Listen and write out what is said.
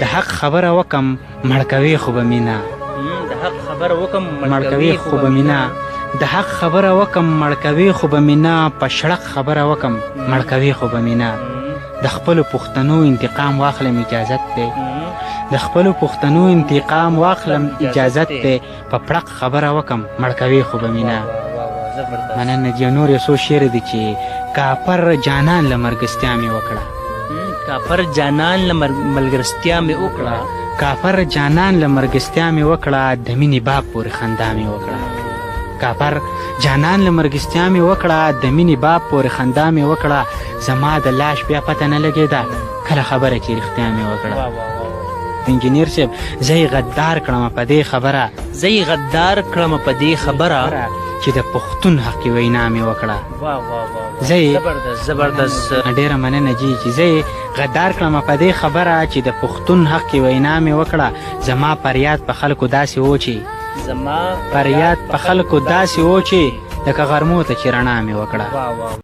د حق خبره وکم مړکوي خو به مینا د حق خبره وکم مړکوي خو به مینا د حق خبره وکم مړکوي خو به مینا په شړق خبره وکم مړکوي خو به مینا د خپلو پښتنو انتقام واخلم اجازت دی د خپلو پښتنو انتقام واخلم اجازت دی په پړق خبره وکم مړکوي خو به مینا مننه دي نور یو څو شعر دي چې کافر جانان له مرګستیا مې وکړه کافر جانان له ملګرستیا مې وکړه کافر جانان له مرګستیا مې وکړه د مینې باب پورې خندا مې وکړه کافر جانان له مرګستیا مې وکړه د مینې باب پورې خندا مې وکړه زما د لاش بیا پته نه لګېده کله خبره چې رښتیا مې وکړه انجینیر صاحب زه یې غدار کړم په دې خبره زه یې غدار کړم په دې خبره چې د پښتون حقي وینا مې وکړه زه یې زبردست ډېره مننه جي چې زه یې غدار کړم په دې خبره چې د پښتون حقي وینا مې وکړه زما فریاد په خلکو داسې و چې فریاد په خلکو داسې و چې لکه غرمو ته چې رڼا مې وکړه